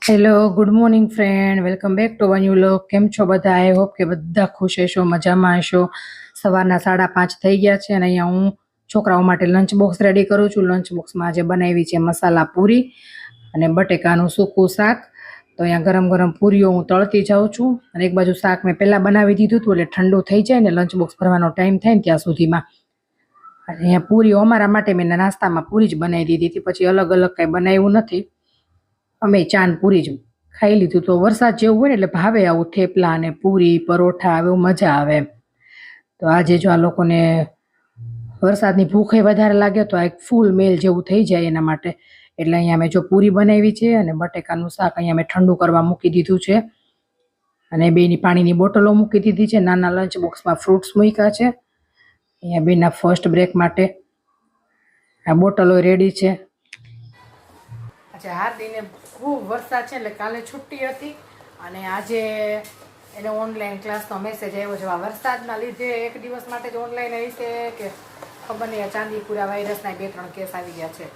Hello, good morning friend, welcome back to our new vlog. કેમ છો બધા? I hope કે બધા ખુશ હશો, મજામાં હશો. સવારના 5:30 થઈ ગયા છે અને અહીંયા હું છોકરાઓ માટે લંચ બોક્સ રેડી કરું છું. લંચ બોક્સમાં આજે બનાવી છે મસાલા પૂરી અને બટેકાનું સૂકું શાક. તો અહીંયા ગરમ ગરમ પૂરીઓ હું તળતી જાઉં છું અને એક બાજુ શાક મેં પહેલાં બનાવી દીધું હતું એટલે ઠંડુ થઈ જાય ને લંચ બોક્સ ભરવાનો ટાઈમ થાય ને ત્યાં સુધીમાં. અને અહીંયા પૂરીઓ અમારા માટે મેં નાસ્તામાં પૂરી જ બનાવી દીધી હતી, પછી અલગ અલગ કાંઈ બનાવ્યું નથી. અમે ચાન પૂરી જ ખાઈ લીધું. તો વરસાદ જેવું હોય ને એટલે ભાવે આવું થેપલા અને પૂરી પરોઠા એવું મજા આવે એમ. તો આજે જો આ લોકોને વરસાદની ભૂખે વધારે લાગે તો આ એક ફૂલ મેલ જેવું થઈ જાય એના માટે એટલે અહીંયા મેં જો પૂરી બનાવી છે અને બટેકાનું શાક અહીંયા મેં ઠંડુ કરવા મૂકી દીધું છે અને બેની પાણીની બોટલો મૂકી દીધી છે. નાના લંચ બોક્સમાં ફ્રૂટ્સ મૂક્યા છે. અહીંયા બેના ફર્સ્ટ બ્રેક માટે આ બોટલો રેડી છે. આજે હાર્દીને ખૂબ વરસાદ છે એટલે કાલે છુટ્ટી હતી અને આજે એને ઓનલાઈન ક્લાસનો મેસેજ આવ્યો છે. આ વરસાદના લીધે એક દિવસ માટે જ ઓનલાઈન આવી છે કે ખબર નહીં. આ ચાંદીપુરા વાયરસના 2-3 કેસ આવી ગયા છે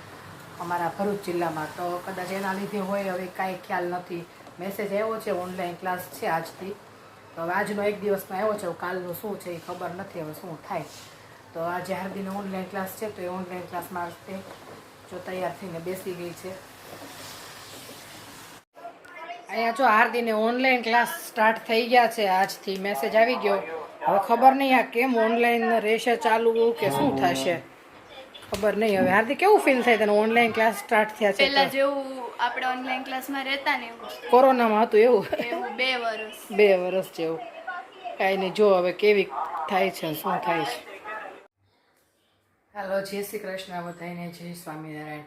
અમારા ભરૂચ જિલ્લામાં, તો કદાચ એના લીધે હોય, હવે કાંઈ ખ્યાલ નથી. મેસેજ આવ્યો છે ઓનલાઈન ક્લાસ છે આજથી. તો હવે આજનો એક દિવસનો આવ્યો છે, કાલનું શું છે એ ખબર નથી હવે શું થાય. તો આજે હાર્દીનો ઓનલાઈન ક્લાસ છે તો એ ઓનલાઈન ક્લાસમાં જો તૈયાર થઈને બેસી ગઈ છે. અહીંયા જો હાર્દીને ઓનલાઈન ક્લાસ સ્ટાર્ટ થઈ ગયા છે આજથી, મેસેજ આવી ગયો. હવે ખબર નહીં આ કેમ ઓનલાઈન રહેશે ચાલુ કે શું થશે ખબર નહીં. હવે હાર્દિક કેવું ફીલ થાય તને ઓનલાઈન ક્લાસ સ્ટાર્ટ થયા છે? પહેલા જેવું આપણે ઓનલાઈન ક્લાસમાં રહેતા ને કોરોનામાં હતું એવું 2 વર્ષ જેવું. કાંઈ નહીં, જો હવે કેવી થાય છે શું થાય છે. હાલો, જય શ્રી કૃષ્ણ બધાને, જય સ્વામિનારાયણ.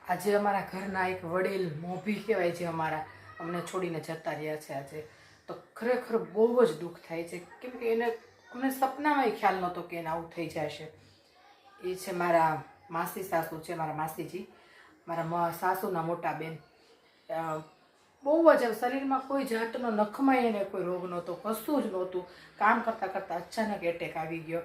આજે અમારા ઘરના એક વડીલ મોભી કહેવાય છે અમારા, અમને છોડીને જતા રહ્યા છે આજે. તો ખરેખર બહુ જ દુઃખ થાય છે કેમ કે એને અમને સપનામાં ખ્યાલ નહોતો કે એને આવું થઈ જશે. એ છે મારા માસી સાસુ છે, મારા માસીજી, મારા સાસુના મોટા બેન. બહુ જ શરીરમાં કોઈ જાતનો નખમાં એને કોઈ રોગ નહોતો, કશું જ નહોતું. કામ કરતાં કરતાં અચાનક એટેક આવી ગયો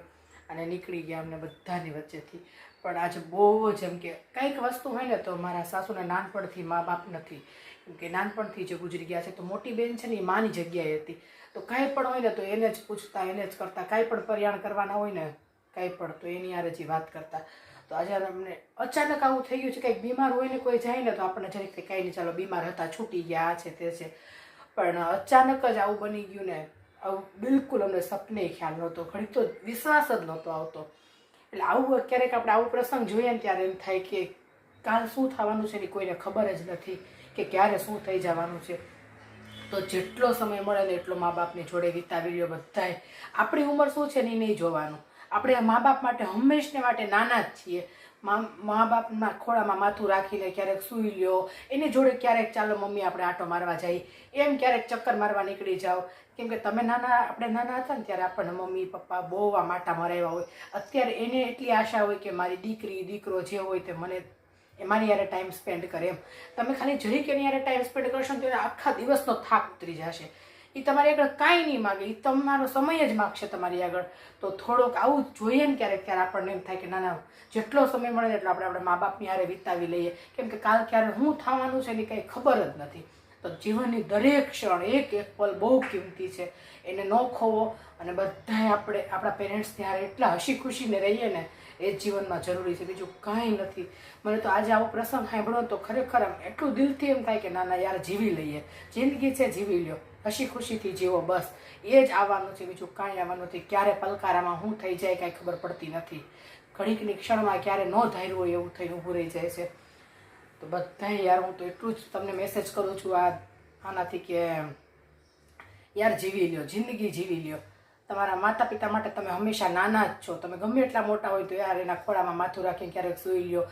અને નીકળી ગયા અમને બધાની વચ્ચેથી. પણ આજે બહુ જ એમ કે કંઈક વસ્તુ હોય ને તો મારા સાસુને નાનપણથી મા બાપ નથી, કેમ કે નાનપણથી જે ગુજરી ગયા છે. તો મોટી બેન છે ને એ માની જગ્યાએ હતી, તો કાંઈ પણ હોય ને તો એને જ પૂછતા, એને જ કરતા. કાંઈ પણ પરિયાણ કરવાના હોય ને કાંઈ પણ તો એની યારે જ વાત કરતા. તો આજે અમને અચાનક આવું થઈ ગયું છે. કંઈક બીમાર હોય ને કોઈ જાય ને તો આપણને જરીક કંઈ નહીં, ચાલો બીમાર હતા છૂટી ગયા આ છે તે છે. પણ અચાનક જ આવું બની ગયું ને, આવું બિલકુલ અમને સપને ખ્યાલ નહોતો, ઘણી તો વિશ્વાસ જ નહોતો આવતો. એટલે આવું ક્યારેક આપણે આવું પ્રસંગ જોઈએ ને ત્યારે એમ થાય કે કાલ શું થવાનું છે એ કોઈને ખબર જ નથી કે ક્યારે શું થઈ જવાનું છે. તો જેટલો સમય મળે ને એટલો મા બાપની જોડે વિતાવી લ્યો બધાય. આપણી ઉંમર શું છે ને એ નહીં જોવાનું. આપણે મા બાપ માટે હંમેશને માટે નાના જ છીએ. મા બાપના ખોળામાં માથું રાખીને ક્યારેક સૂઈ લ્યો, એની જોડે ક્યારેક ચાલો મમ્મી આપણે આટો મારવા જઈએ, એમ ક્યારેક ચક્કર મારવા નીકળી જાઓ. કેમ કે આપણે નાના હતા ને ત્યારે આપણને મમ્મી પપ્પા બહુ આ માટા મરાવ્યા હોય. અત્યારે એને એટલી આશા હોય કે મારી દીકરી દીકરો જે હોય તે મને મારી યારે ટાઈમ સ્પેન્ડ કરે એમ. તમે ખાલી જરીક એની યારે ટાઈમ સ્પેન્ડ કરશો ને તો એને આખા દિવસનો થાક ઉતરી જશે. એ તમારી આગળ કાંઈ નહીં માગે, એ તમારો સમય જ માગશે તમારી આગળ. તો થોડોક આવું જોઈએ ને ક્યારેક ત્યારે આપણને એમ થાય કે ના જેટલો સમય મળે એટલો આપણે મા બાપની હારે વિતાવી લઈએ. કેમ કે કાલ ક્યારે શું થવાનું છે એની કંઈ ખબર જ નથી. તો જીવનની દરેક ક્ષણ એક એક પલ બહુ કિંમતી છે, એને ન ખોવો. અને બધાએ આપણે આપણા પેરેન્ટ્સની હારે એટલા હસી ખુશીને રહીએ ને એ જ જીવનમાં જરૂરી છે, બીજું કાંઈ નથી. મને તો આજે આવો પ્રસંગ સાંભળો તો ખરેખર એટલું દિલથી એમ થાય કે ના યાર જીવી લઈએ, જિંદગી છે જીવી લ્યો, હસી ખુશીથી જીવો, બસ એ જ આવવાનું છે, બીજું કાંઈ આવવાનું નથી. ક્યારે પલકારામાં શું થઈ જાય કાંઈ ખબર પડતી નથી. ઘડીકની ક્ષણમાં ક્યારે ન ધાર્યું હોય એવું થઈને ઊભું રહી જાય છે. તો બધાએ યાર હું તો એટલું જ તમને મેસેજ કરું છું આનાથી કે યાર જીવી લ્યો, જિંદગી જીવી લ્યો. તમારા માતા પિતા માટે તમે હંમેશા નાના જ છો. તમે ગમે એટલા મોટા હોય તો યાર એના ખોળામાં માથું રાખીને ક્યારેક સૂઈ લ્યો,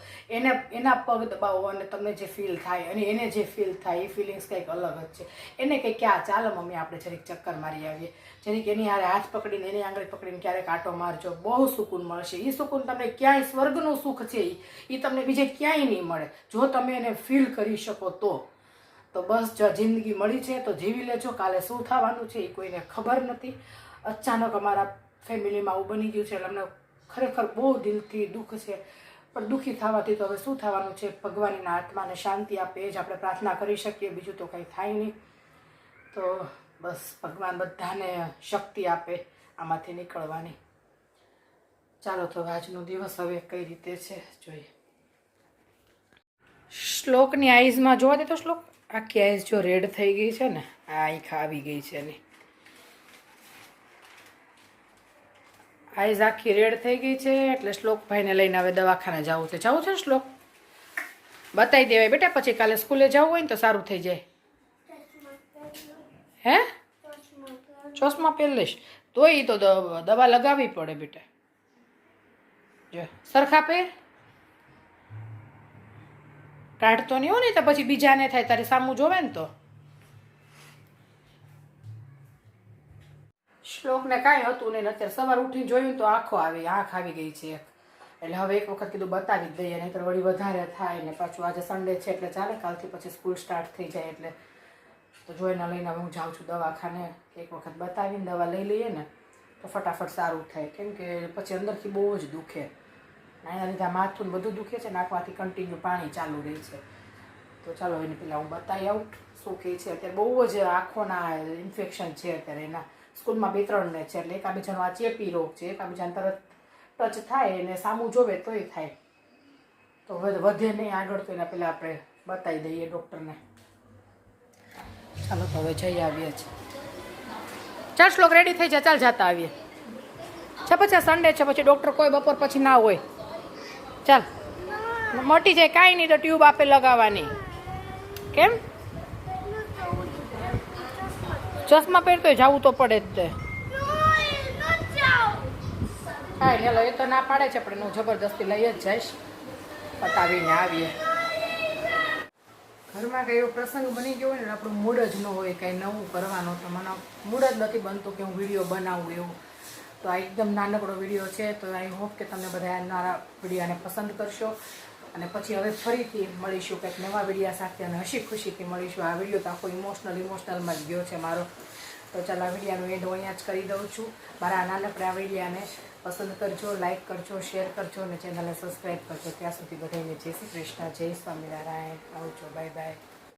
એના પગ દબાવો અને તમને જે ફીલ થાય અને એને જે ફીલ થાય એ ફિલિંગ્સ કંઈક અલગ જ છે. એને કંઈક ક્યાં ચાલો મમ્મી આપણે જરીક ચક્કર મારી આવીએ, જરીક એની હારે હાથ પકડીને એની આંગળી પકડીને ક્યારેક આટો મારજો, બહુ સુકૂન મળશે. એ સુકૂન તમને ક્યાંય સ્વર્ગનું સુખ છે એ તમને બીજે ક્યાંય નહીં મળે જો તમે એને ફીલ કરી શકો તો. તો બસ જો જિંદગી મળી છે તો જીવી લેજો. કાલે શું થવાનું છે એ કોઈને ખબર નથી. અચાનક અમારા ફેમિલીમાં આવું બની ગયું છે એટલે અમને ખરેખર બહુ દિલથી દુઃખ છે. પણ દુઃખી થવાથી તો હવે શું થવાનું છે? ભગવાનના આત્માને શાંતિ આપે એ જ આપણે પ્રાર્થના કરી શકીએ, બીજું તો કંઈ થાય નહીં. તો બસ ભગવાન બધાને શક્તિ આપે આમાંથી નીકળવાની. ચાલો તો આજનો દિવસ હવે કઈ રીતે છે જોઈએ. શ્લોકની આઈઝમાં જોવા દે તો શ્લોક આખી આઈઝ જો રેડ થઈ ગઈ છે ને, આ આંખ આવી ગઈ છે એની આઈઝ આખી રેડ થઈ ગઈ છે. એટલે શ્લોકભાઈને લઈને હવે દવાખાને જવું છે. જવું છે ને શ્લોક? બતાવી દેવાય બેટા, પછી કાલે સ્કૂલે જવું હોય ને તો સારું થઈ જાય. હે ચશ્મા પહેરી લઈશ તોય તો દવા લગાવવી પડે બેટા. જો સરખા પહેર, કાઢતો નહીં હોય ને તો પછી બીજાને થાય, તારી સામું જોવે ને તો. શ્લોકને કાંઈ હતું નહીં, અત્યારે સવાર ઉઠીને જોયું તો આંખ આવી ગઈ છે. એટલે હવે એક વખત કીધું બતાવી જ દઈએ, નહીં તો વળી વધારે થાય ને પાછું આજે સન્ડે છે એટલે ચાલે, કાલથી પછી સ્કૂલ સ્ટાર્ટ થઈ જાય. એટલે તો જોઈને લઈને હવે હું જાઉં છું દવાખાને. એક વખત બતાવીને દવા લઈ લઈએ ને તો ફટાફટ સારું થાય, કેમ કે પછી અંદરથી બહુ જ દુખે. એના લીધે માથું બધું દુખે છે, નાકમાંથી કન્ટિન્યુ પાણી ચાલુ રહે છે. તો ચાલો એને પહેલાં હું બતાવી આવું શું કહે છે. અત્યારે બહુ જ આંખોના ઇન્ફેક્શન છે અત્યારે એના. સ્કૂલમાં 2-3 ને છે, એટલે એકાબીજાનો આ ચેપી રોગ છે, એકાબીજાને તરત ટચ થાય એને સામું જોવે તોય થાય. તો વધે નહીં આગળ, તો એના પહેલાં આપણે બતાવી દઈએ ડૉક્ટરને. ચાલો તો હવે જઈ આવીએ છીએ. ચાલ શ્લોક રેડી થઈ જાય, ચાલ જતા આવીએ છે. પછી સન્ડે છે, પછી ડૉક્ટર કોઈ બપોર પછી ના હોય. ચાલ મટી જાય, કાંઈ નહીં તો ટ્યુબ આપે લગાવવાની. કેમ ચશ્મા પહેરતો જવું તો પડે જ તે. હા હેલો, એ તો ના પાડે છે પણ હું જબરદસ્તી લઈ જ જઈશ. બતાવીને આવીએ. ઘરમાં કંઈ એવો પ્રસંગ બની ગયો હોય ને આપણું મૂડ જ ન હોય કંઈ નવું કરવાનો, તો મને મૂડ જ નથી બનતું કે હું વિડીયો બનાવું એવું. તો આ એકદમ નાનકડો વિડીયો છે, તો આઈ હોપ કે તમને બધા મારા વિડીયોને પસંદ કરશો. અને પછી હવે ફરીથી મળીશું કંઈક નવા વિડીયા સાથે અને હસી ખુશીથી મળીશું. આ વિડીયો તો આખો ઇમોશનલમાં જ ગયો છે મારો. તો ચાલો આ વિડીયાનો એન્ડ હું અહીંયા જ કરી દઉં છું. મારા નાનકડા વિડીયાને પસંદ કરજો, લાઇક કરજો, શેર કરજો અને ચેનલને સબસ્ક્રાઈબ કરજો. ત્યાં સુધી બધાને જય શ્રી કૃષ્ણ, જય સ્વામિનારાયણ. આવજો, બાય બાય.